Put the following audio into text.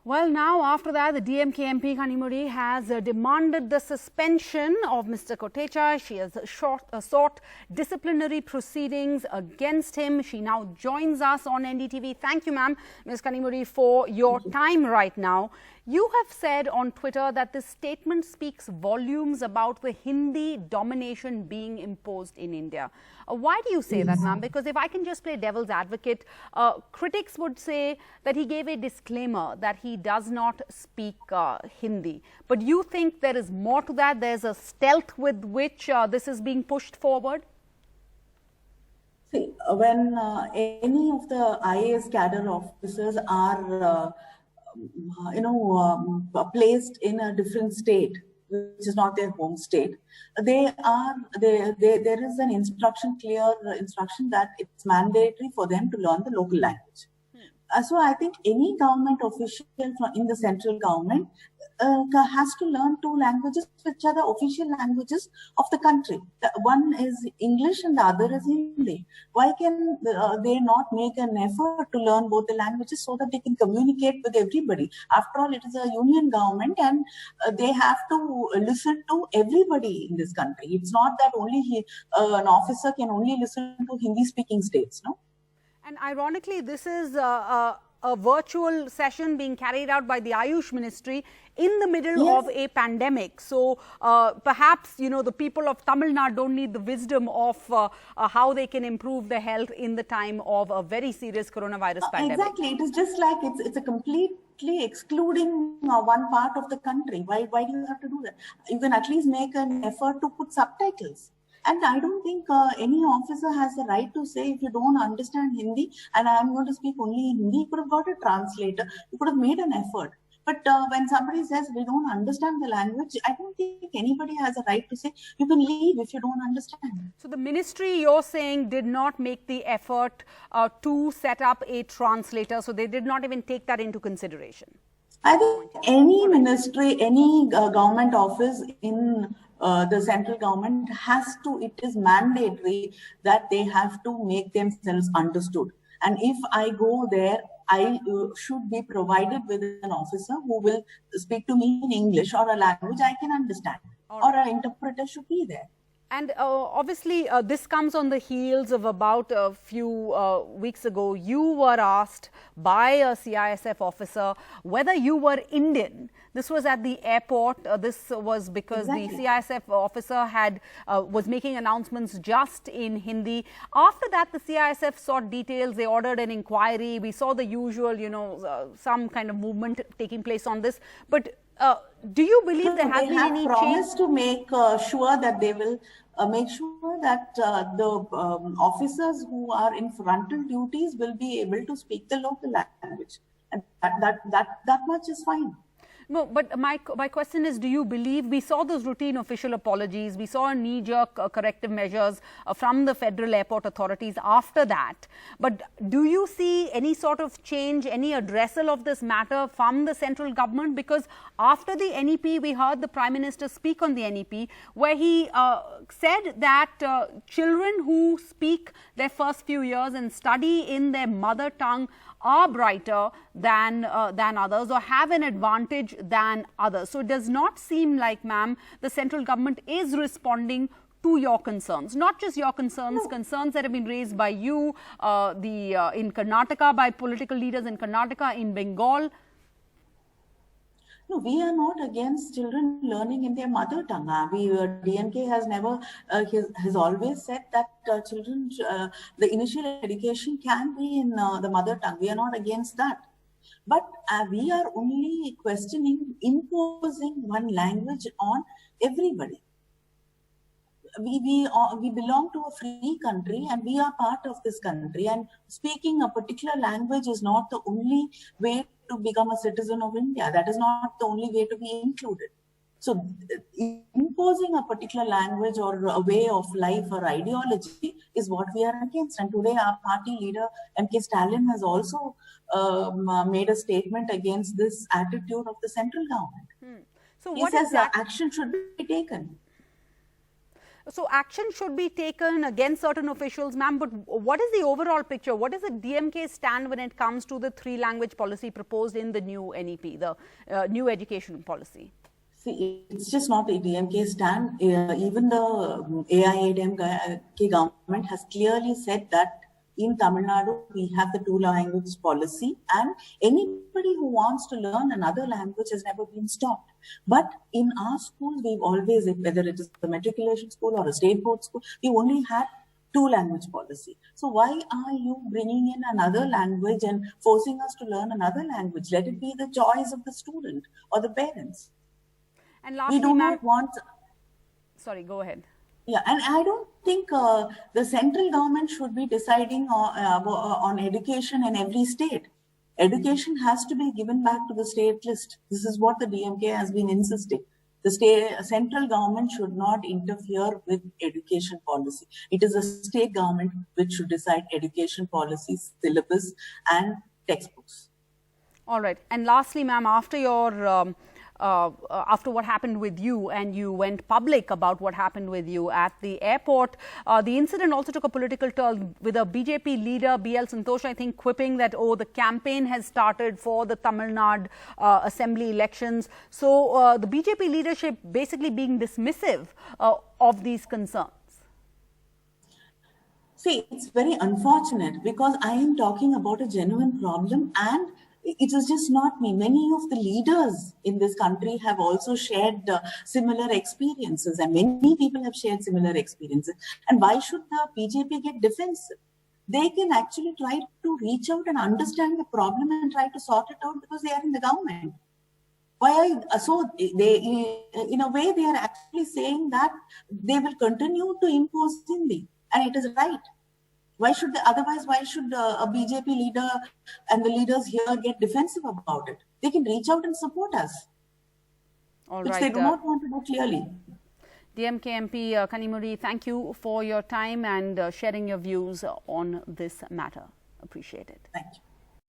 Well, now after that, the DMK MP Kanimozhi has demanded the suspension of Mr. Kotecha. She has sought disciplinary proceedings against him. She now joins us on NDTV. Thank you, ma'am, Ms. Kanimozhi, for your time right now. You have said on Twitter that this statement speaks volumes about the Hindi domination being imposed in India. Why do you say that, ma'am? Because if I can just play devil's advocate, critics would say that he gave a disclaimer that he does not speak Hindi. But you think there is more to that? There's a stealth with which this is being pushed forward? See, when any of the IAS cadre officers are placed in a different state, which is not their home state, there is an clear instruction that it's mandatory for them to learn the local language. So I think any government official in the central government has to learn two languages, which are the official languages of the country. One is English and the other is Hindi. Why can they not make an effort to learn both the languages so that they can communicate with everybody? After all, it is a union government and they have to listen to everybody in this country. It's not that only an officer can only listen to Hindi-speaking states, no? And ironically, this is a virtual session being carried out by the Ayush Ministry in the middle of a pandemic. So perhaps, the people of Tamil Nadu don't need the wisdom of how they can improve their health in the time of a very serious coronavirus pandemic. Exactly. It is just like it's a completely excluding one part of the country. Why do you have to do that? You can at least make an effort to put subtitles. And I don't think any officer has the right to say, if you don't understand Hindi and I'm going to speak only Hindi, you could have got a translator, you could have made an effort. But when somebody says we don't understand the language, I don't think anybody has a right to say, you can leave if you don't understand. So the ministry, you're saying, did not make the effort to set up a translator. So they did not even take that into consideration. I think any ministry, any government office in the central government it is mandatory that they have to make themselves understood. And if I go there, I should be provided with an officer who will speak to me in English or a language I can understand. Or an interpreter should be there. And obviously, this comes on the heels of about a few weeks ago, you were asked by a CISF officer whether you were Indian. This was at the airport. This was because the CISF officer was making announcements just in Hindi. After that, the CISF sought details. They ordered an inquiry. We saw the usual, some kind of movement taking place on this. But do you believe there has been any change? They have promised to make sure that they will make sure that the officers who are in frontal duties will be able to speak the local language. And that much is fine. No, but my question is, do you believe, we saw those routine official apologies, we saw knee-jerk corrective measures from the federal airport authorities after that, but do you see any sort of change, any addressal of this matter from the central government? Because after the NEP, we heard the Prime Minister speak on the NEP, where he said that children who speak their first few years and study in their mother tongue are brighter than others or have an advantage than others. So it does not seem like, ma'am, the central government is responding to your concerns, not just your concerns, concerns that have been raised by you, in Karnataka, by political leaders in Karnataka, in Bengal. No, we are not against children learning in their mother tongue. DNK has never, has always said that children, the initial education can be in the mother tongue. We are not against that. But we are only questioning imposing one language on everybody. We belong to a free country and we are part of this country, and speaking a particular language is not the only way to become a citizen of India. That is not the only way to be included. So imposing a particular language or a way of life or ideology is what we are against. And today our party leader M.K. Stalin has also made a statement against this attitude of the central government. So he says action should be taken. So action should be taken against certain officials, ma'am, but what is the overall picture? What is the DMK stand when it comes to the 3-language policy proposed in the new NEP, the new education policy? See, it's just not the DMK stand. Even the AIADMK government has clearly said that in Tamil Nadu, we have the 2-language policy, and anybody who wants to learn another language has never been stopped. But in our schools, we've always, whether it is the matriculation school or a state board school, we only had 2-language policy. So why are you bringing in another language and forcing us to learn another language? Let it be the choice of the student or the parents. And lastly, we do not want... Sorry, go ahead. Yeah, and I don't think the central government should be deciding on education in every state. Education has to be given back to the state list. This is what the DMK has been insisting. The central government should not interfere with education policy. It is the state government which should decide education policy, syllabus, and textbooks. All right. And lastly, ma'am, after your after what happened with you, and you went public about what happened with you at the airport, the incident also took a political turn with a BJP leader, BL Santosh, I think, quipping that, oh, the campaign has started for the Tamil Nadu assembly elections. So the BJP leadership basically being dismissive of these concerns. See, it's very unfortunate because I am talking about a genuine problem, and it is just not me. Many of the leaders in this country have also shared similar experiences, and many people have shared similar experiences. And why should the BJP get defensive? They can actually try to reach out and understand the problem and try to sort it out because they are in the government. So they, in a way, they are actually saying that they will continue to impose Hindi, and it is right. Why should they, otherwise, why should a BJP leader and the leaders here get defensive about it? They can reach out and support us, which they do not want to do clearly. DMK MP Kanimozhi, thank you for your time and sharing your views on this matter. Appreciate it. Thank you.